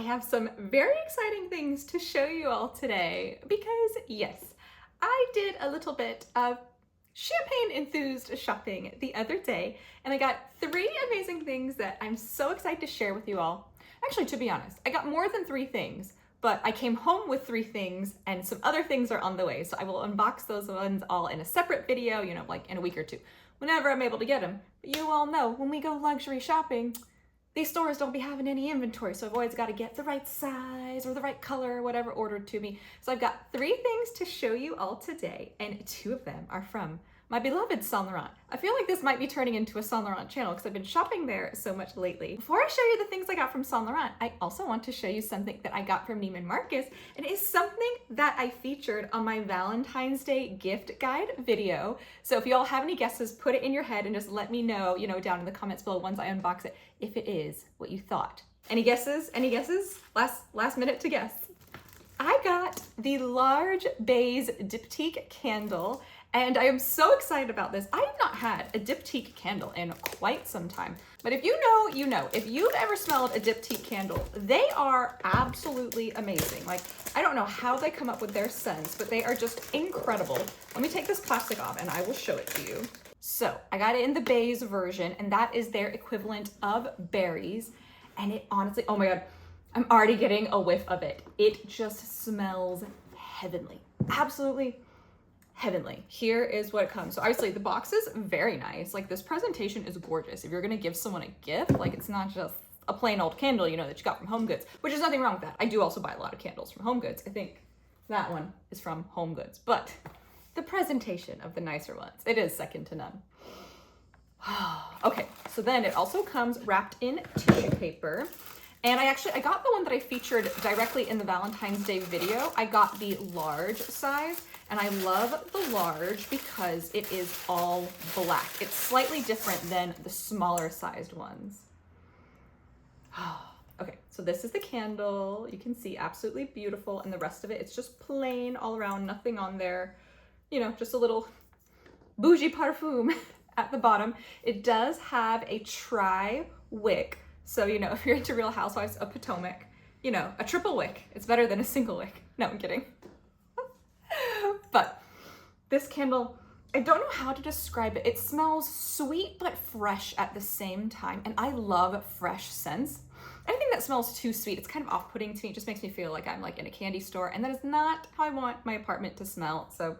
have some very exciting things to show you all today because yes, I did a little bit of champagne enthused shopping the other day and I got 3 amazing things that I'm so excited to share with you all. Actually, to be honest, I got more than 3 things, but I came home with 3 things and some other things are on the way. So I will unbox those ones all in a separate video, like in a week or 2, whenever I'm able to get them. But you all know when we go luxury shopping, these stores don't be having any inventory, so I've always got to get the right size or the right color or whatever ordered to me. So I've got 3 things to show you all today, and 2 of them are from my beloved Saint Laurent. I feel like this might be turning into a Saint Laurent channel because I've been shopping there so much lately. Before I show you the things I got from Saint Laurent, I also want to show you something that I got from Neiman Marcus, and it is something that I featured on my Valentine's Day gift guide video. So if you all have any guesses, put it in your head and just let me know, down in the comments below once I unbox it, if it is what you thought. Any guesses? Any guesses? Last minute to guess. I got the large beige diptyque candle, and I am so excited about this. I have not had a diptyque candle in quite some time, but if you know, you know. If you've ever smelled a diptyque candle, they are absolutely amazing. Like, I don't know how they come up with their scents, but they are just incredible. Let me take this plastic off and I will show it to you. So I got it in the beige version, and that is their equivalent of berries. And it honestly, oh my God, I'm already getting a whiff of it. It just smells heavenly, absolutely heavenly. Here is what it comes. So obviously the box is very nice. Like, this presentation is gorgeous. If you're gonna give someone a gift, like, it's not just a plain old candle, that you got from Home Goods, which is nothing wrong with that. I do also buy a lot of candles from Home Goods. I think that one is from Home Goods, but the presentation of the nicer ones, it is second to none. Okay, so then it also comes wrapped in tissue paper. And I got the one that I featured directly in the Valentine's Day video. I got the large size, and I love the large because it is all black. It's slightly different than the smaller sized ones. Okay, so this is the candle. You can see, absolutely beautiful. And the rest of it, it's just plain all around, nothing on there. Just a little bougie parfum at the bottom. It does have a tri-wick. So, if you're into Real Housewives of Potomac, a triple wick. It's better than a single wick. No, I'm kidding. But this candle, I don't know how to describe it. It smells sweet but fresh at the same time. And I love fresh scents. Anything that smells too sweet, it's kind of off-putting to me. It just makes me feel like I'm like in a candy store. And that is not how I want my apartment to smell. So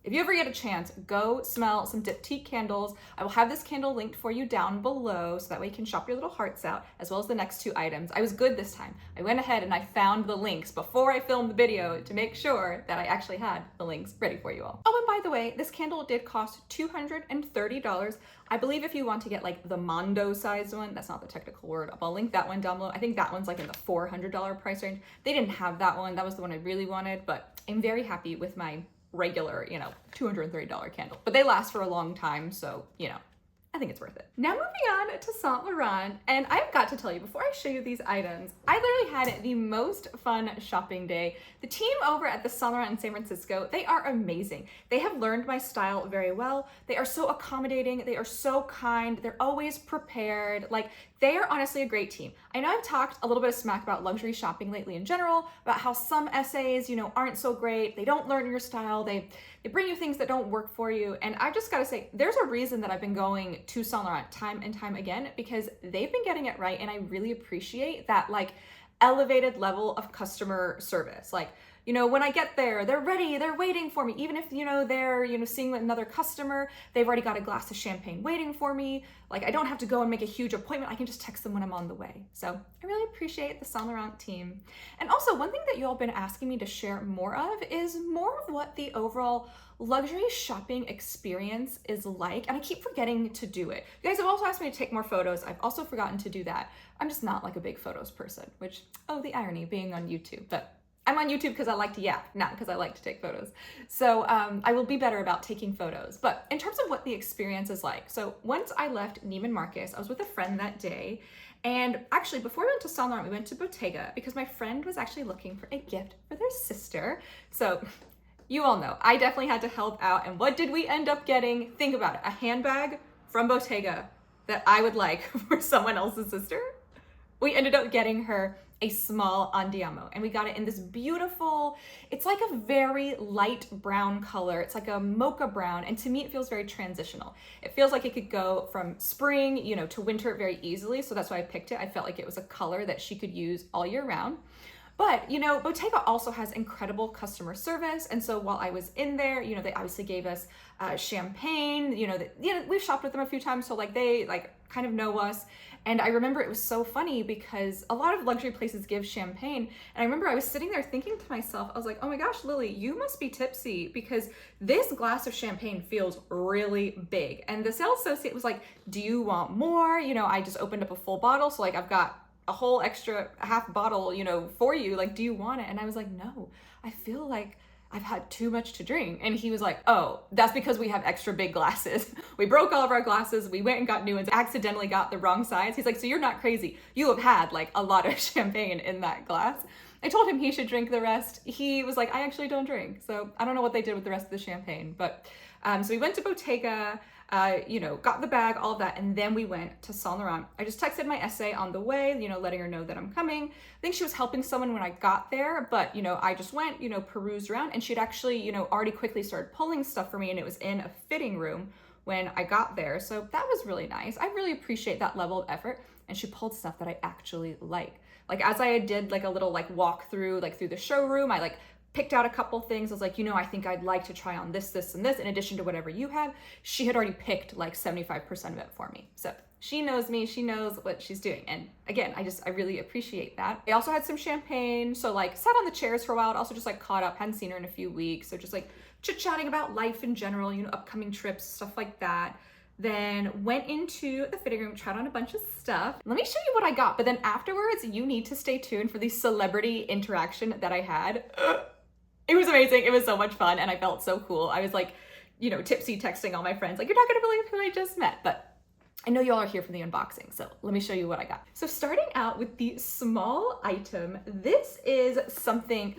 if you ever get a chance, go smell some diptyque candles. I will have this candle linked for you down below so that way you can shop your little hearts out, as well as the next 2 items. I was good this time. I went ahead and I found the links before I filmed the video to make sure that I actually had the links ready for you all. Oh, and by the way, this candle did cost $230. I believe if you want to get like the Mondo sized one, that's not the technical word, I'll link that one down below. I think that one's like in the $400 price range. They didn't have that one. That was the one I really wanted, but I'm very happy with my regular, $230 candle. But they last for a long time, so, I think it's worth it. Now moving on to Saint Laurent, and I've got to tell you, before I show you these items, I literally had the most fun shopping day. The team over at the Saint Laurent in San Francisco, they are amazing. They have learned my style very well. They are so accommodating. They are so kind. They're always prepared. Like, they are honestly a great team. I know I've talked a little bit of smack about luxury shopping lately in general, about how some essays, aren't so great. They don't learn your style. They bring you things that don't work for you. And I just gotta say, there's a reason that I've been going to Saint Laurent time and time again, because they've been getting it right. And I really appreciate that, like, elevated level of customer service. Like, when I get there, they're ready, they're waiting for me. Even if, they're, seeing another customer, they've already got a glass of champagne waiting for me. Like, I don't have to go and make a huge appointment. I can just text them when I'm on the way. So I really appreciate the Saint Laurent team. And also, one thing that you all been asking me to share more of is more of what the overall luxury shopping experience is like. And I keep forgetting to do it. You guys have also asked me to take more photos. I've also forgotten to do that. I'm just not like a big photos person, which, oh, the irony being on YouTube. But I'm on YouTube because I like to yap, not because I like to take photos. So I will be better about taking photos. But in terms of what the experience is like, so once I left Neiman Marcus, I was with a friend that day. And actually, before we went to Saint Laurent, we went to Bottega because my friend was actually looking for a gift for their sister. So you all know, I definitely had to help out. And what did we end up getting? Think about it, a handbag from Bottega that I would like for someone else's sister. we ended up getting her a small andiamo, and we got it in this beautiful, it's like a very light brown color. It's like a mocha brown, and to me it feels very transitional. It feels like it could go from spring, you know, to winter very easily, so that's why I picked it. I felt like it was a color that she could use all year round. But, you know, Bottega also has incredible customer service. And so while I was in there, you know, they obviously gave us champagne, you know, we've shopped with them a few times. So like they like kind of know us. And I remember it was so funny because a lot of luxury places give champagne. And I remember I was sitting there thinking to myself, I was like, oh my gosh, Lily, you must be tipsy because this glass of champagne feels really big. And the sales associate was like, do you want more? You know, I just opened up a full bottle. So like I've got a whole extra half bottle, you know, for you. Like, do you want it? And I was like, no, I feel like I've had too much to drink. And he was like, oh, that's because we have extra big glasses. We broke all of our glasses. We went and got new ones, accidentally got the wrong size. He's like, so you're not crazy. You have had like a lot of champagne in that glass. I told him he should drink the rest. He was like, I actually don't drink. So I don't know what they did with the rest of the champagne, but so we went to Bottega, you know, got the bag, all of that, and then we went to Saint Laurent. I just texted my essay on the way, you know, letting her know that I'm coming. I think she was helping someone when I got there, but, you know, I just went, you know, perused around, and she'd actually, you know, already quickly started pulling stuff for me, and it was in a fitting room when I got there. So that was really nice. I really appreciate that level of effort, and she pulled stuff that I actually like. Like as I did like a little like walk through, like through the showroom, I like picked out a couple things. I was like, you know, I think I'd like to try on this, this, and this in addition to whatever you have. She had already picked like 75% of it for me. So she knows me, she knows what she's doing. And again, I really appreciate that. I also had some champagne. So like sat on the chairs for a while, also just like caught up, hadn't seen her in a few weeks. So just like chit-chatting about life in general, you know, upcoming trips, stuff like that. Then went into the fitting room, tried on a bunch of stuff. Let me show you what I got. But then afterwards, you need to stay tuned for the celebrity interaction that I had. It was amazing. It was so much fun. And I felt so cool. I was like, you know, tipsy texting all my friends, like, you're not gonna believe who I just met. But I know y'all are here for the unboxing. So let me show you what I got. So starting out with the small item, this is something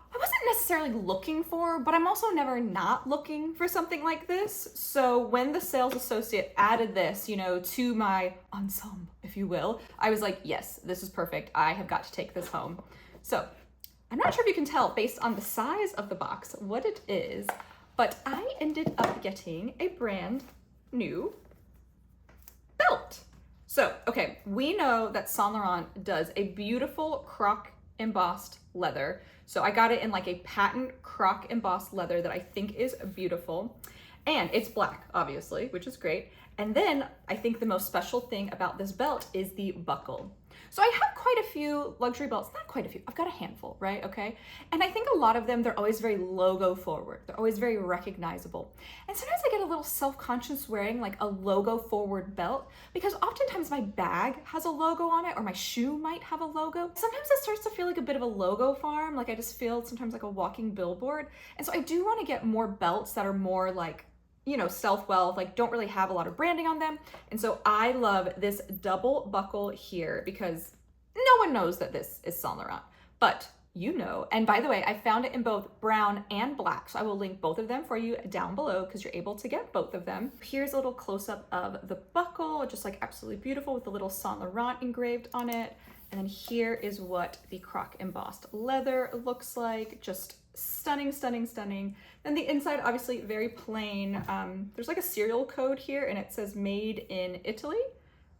I wasn't necessarily looking for, but I'm also never not looking for something like this. So when the sales associate added this, you know, to my ensemble, if you will, I was like, yes, this is perfect. I have got to take this home. So I'm not sure if you can tell based on the size of the box what it is, but I ended up getting a brand new belt. So, okay, we know that Saint Laurent does a beautiful croc embossed leather. So I got it in like a patent croc embossed leather that I think is beautiful. And it's black, obviously, which is great. And then I think the most special thing about this belt is the buckle. So I have quite a few luxury belts, not quite a few, I've got a handful, right, okay? And I think a lot of them, they're always very logo forward. They're always very recognizable. And sometimes I get a little self-conscious wearing like a logo forward belt because oftentimes my bag has a logo on it or my shoe might have a logo. Sometimes it starts to feel like a bit of a logo farm, like I just feel sometimes like a walking billboard. And so I do want to get more belts that are more like, you know, stealth like don't really have a lot of branding on them. And so I love this double buckle here because no one knows that this is Saint Laurent, but you know. And by the way, I found it in both brown and black. So I will link both of them for you down below because you're able to get both of them. Here's a little close up of the buckle, just like absolutely beautiful with the little Saint Laurent engraved on it. And then here is what the croc embossed leather looks like. Just stunning, stunning, stunning. Then the inside, obviously very plain. There's like a serial code here and it says made in Italy.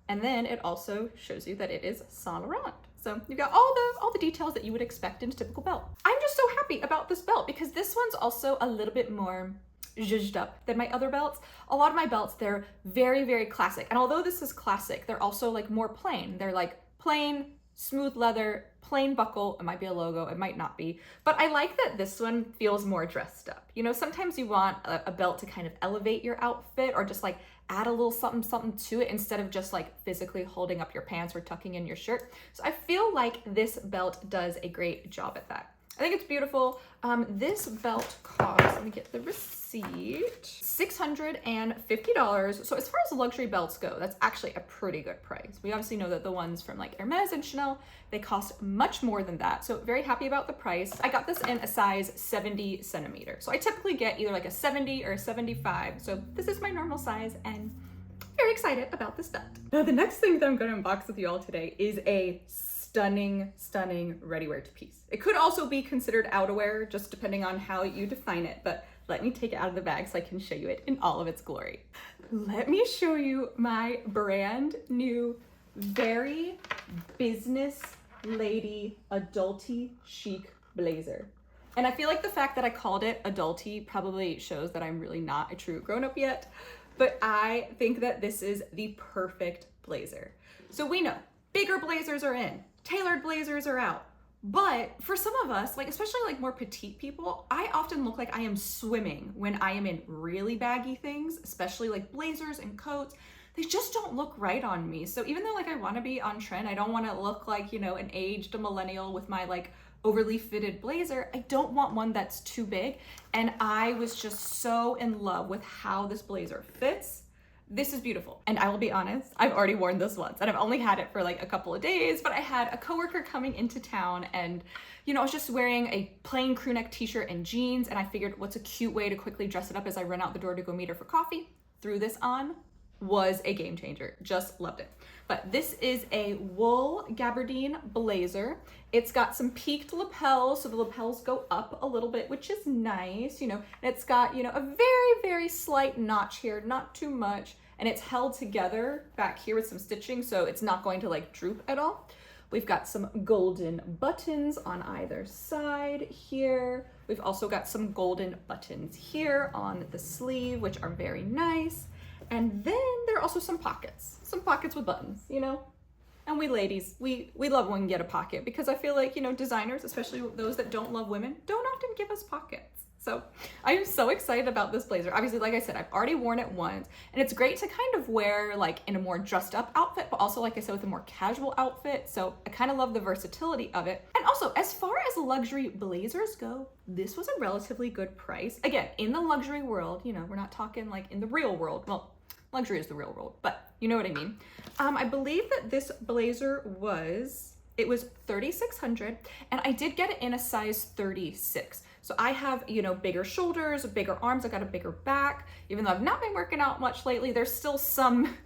And then it also shows you that it is Saint Laurent. So you've got all the details that you would expect in a typical belt. I'm just so happy about this belt because this one's also a little bit more zhuzhed up than my other belts. A lot of my belts, they're very, very classic. And although this is classic, they're also like more plain. They're like plain, smooth leather, plain buckle. It might be a logo, it might not be. But I like that this one feels more dressed up. You know, sometimes you want a belt to kind of elevate your outfit or just like add a little something, something to it instead of just like physically holding up your pants or tucking in your shirt. So I feel like this belt does a great job at that. I think it's beautiful. This belt cost, let me get the receipt, $650. So as far as luxury belts go, that's actually a pretty good price. We obviously know that the ones from like Hermes and Chanel, they cost much more than that. So very happy about the price. I got this in a size 70 centimeter. So I typically get either like a 70 or a 75. So this is my normal size and very excited about this done. Now the next thing that I'm gonna unbox with you all today is a stunning, stunning ready-wear piece. It could also be considered outerwear, just depending on how you define it, but let me take it out of the bag so I can show you it in all of its glory. Let me show you my brand new, very business lady, adulty chic blazer. And I feel like the fact that I called it adulty probably shows that I'm really not a true grown-up yet, but I think that this is the perfect blazer. So we know bigger blazers are in, tailored blazers are out. But for some of us, like especially like more petite people, I often look like I am swimming when I am in really baggy things, especially like blazers and coats. They just don't look right on me. So even though like I want to be on trend, I don't want to look like, you know, an aged millennial with my like overly fitted blazer. I don't want one that's too big. And I was just so in love with how this blazer fits. This is beautiful. And I will be honest, I've already worn this once and I've only had it for like a couple of days, but I had a coworker coming into town and, you know, I was just wearing a plain crew neck t-shirt and jeans. And I figured what's a cute way to quickly dress it up as I run out the door to go meet her for coffee. Threw this on, was a game changer. Just loved it. But this is a wool gabardine blazer. It's got some peaked lapels, so the lapels go up a little bit, which is nice, you know. And it's got, you know, a very, very slight notch here, not too much. And it's held together back here with some stitching, so it's not going to like droop at all. We've got some golden buttons on either side here. We've also got some golden buttons here on the sleeve, which are very nice. And then there are also some pockets with buttons, you know? And we ladies, we love when we get a pocket because I feel like, you know, designers, especially those that don't love women, don't often give us pockets. So I am so excited about this blazer. Obviously, like I said, I've already worn it once and it's great to kind of wear like in a more dressed up outfit, but also like I said, with a more casual outfit. So I kind of love the versatility of it. And also as far as luxury blazers go, this was a relatively good price. Again, in the luxury world, you know, we're not talking like in the real world. Well, luxury is the real world, but you know what I mean. I believe that this blazer was $3,600 and I did get it in a size 36. So I have, you know, bigger shoulders, bigger arms. I got a bigger back. Even though I've not been working out much lately, there's still some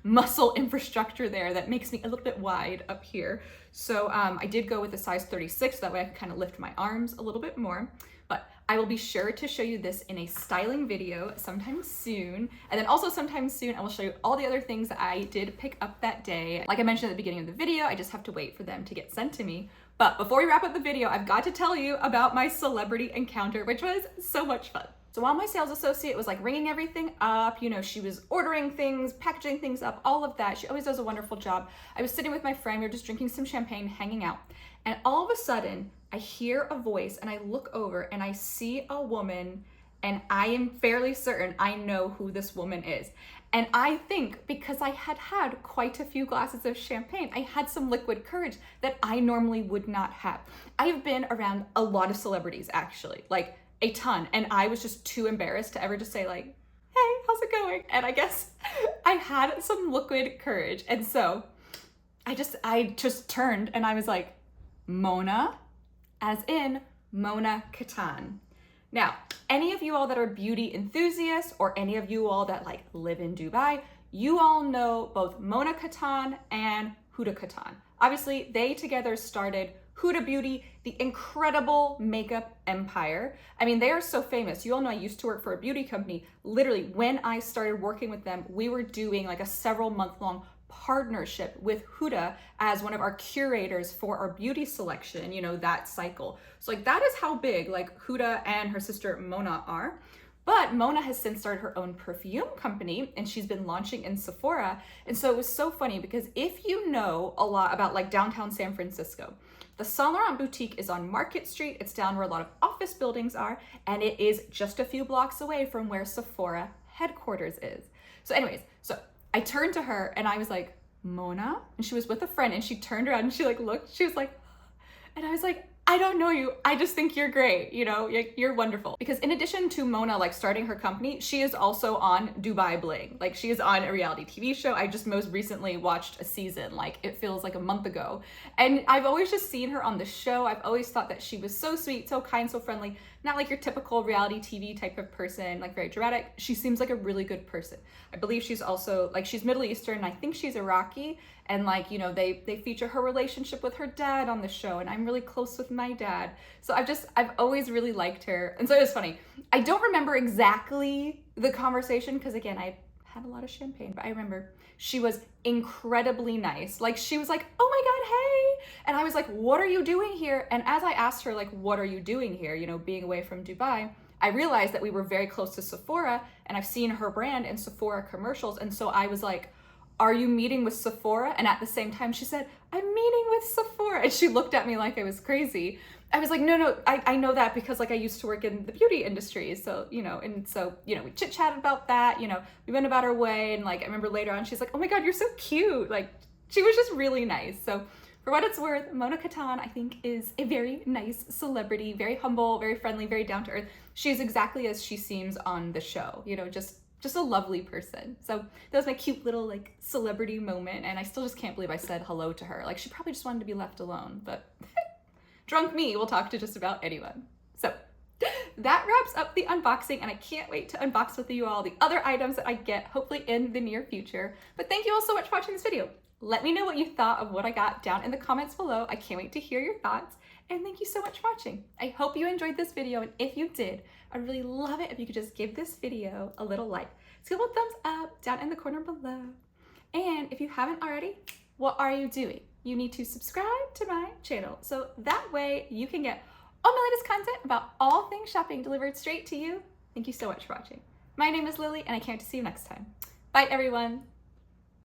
muscle infrastructure there that makes me a little bit wide up here. So I did go with a size 36. So that way I can kind of lift my arms a little bit more. But I will be sure to show you this in a styling video sometime soon. And then also sometime soon, I will show you all the other things that I did pick up that day. Like I mentioned at the beginning of the video, I just have to wait for them to get sent to me. But before we wrap up the video, I've got to tell you about my celebrity encounter, which was so much fun. So while my sales associate was like ringing everything up, you know, she was ordering things, packaging things up, all of that. She always does a wonderful job. I was sitting with my friend, we were just drinking some champagne, hanging out. And all of a sudden, I hear a voice and I look over and I see a woman and I am fairly certain I know who this woman is. And I think because I had had quite a few glasses of champagne, I had some liquid courage that I normally would not have. I have been around a lot of celebrities actually, like a ton. And I was just too embarrassed to ever just say like, hey, how's it going? And I guess I had some liquid courage. And so I just turned and I was like, Mona, as in Mona Katan. Now, any of you all that are beauty enthusiasts or any of you all that like live in Dubai, you all know both Mona Katan and Huda Katan. Obviously, they together started Huda Beauty, the incredible makeup empire. I mean, they are so famous. You all know I used to work for a beauty company. Literally, when I started working with them, we were doing like a several month-long partnership with Huda as one of our curators for our beauty selection, you know, that cycle. So like that is how big like Huda and her sister Mona are. But Mona has since started her own perfume company and she's been launching in Sephora. And so it was so funny because if you know a lot about like downtown San Francisco, the Saint Laurent boutique is on Market Street. It's down where a lot of office buildings are, and it is just a few blocks away from where Sephora headquarters is. So anyways, so I turned to her and I was like, Mona? And she was with a friend and she turned around and she like looked, she was like, and I was like, I don't know you. I just think you're great. You know, you're wonderful. Because in addition to Mona like starting her company, she is also on Dubai Bling. Like she is on a reality TV show. I just most recently watched a season, like it feels like a month ago. And I've always just seen her on the show. I've always thought that she was so sweet, so kind, so friendly. not like your typical reality TV type of person, like very dramatic. She seems like a really good person. I believe she's also, like, she's Middle Eastern, and I think she's Iraqi, and like, you know, they feature her relationship with her dad on the show, and I'm really close with my dad. So I've always really liked her. And so it was funny. I don't remember exactly the conversation, because again, I had a lot of champagne, but I remember she was incredibly nice. Like, she was like, oh my God, hey. And I was like, what are you doing here? And as I asked her, like, what are you doing here? You know, being away from Dubai, I realized that we were very close to Sephora, and I've seen her brand in Sephora commercials. And so I was like, are you meeting with Sephora? And at the same time, she said, I'm meeting with Sephora. And she looked at me like I was crazy. I was like, no, I know that because like I used to work in the beauty industry. So, you know, and so, you know, we chit chatted about that, you know, we went about our way. And like, I remember later on, she's like, oh my God, you're so cute. Like, she was just really nice. So for what it's worth, Mona Katan, I think, is a very nice celebrity, very humble, very friendly, very down to earth. She's exactly as she seems on the show, you know, just a lovely person. So that was my cute little like celebrity moment. And I still just can't believe I said hello to her. Like, she probably just wanted to be left alone, but drunk me will talk to just about anyone. So that wraps up the unboxing, and I can't wait to unbox with you all the other items that I get, hopefully in the near future. But thank you all so much for watching this video. Let me know what you thought of what I got down in the comments below. I can't wait to hear your thoughts. And thank you so much for watching. I hope you enjoyed this video, and if you did, I'd really love it if you could just give this video a little like. Give a little thumbs up down in the corner below. And if you haven't already, what are you doing? You need to subscribe to my channel, so that way you can get all my latest content about all things shopping delivered straight to you. Thank you so much for watching. My name is Lily, and I can't wait to see you next time. Bye, everyone.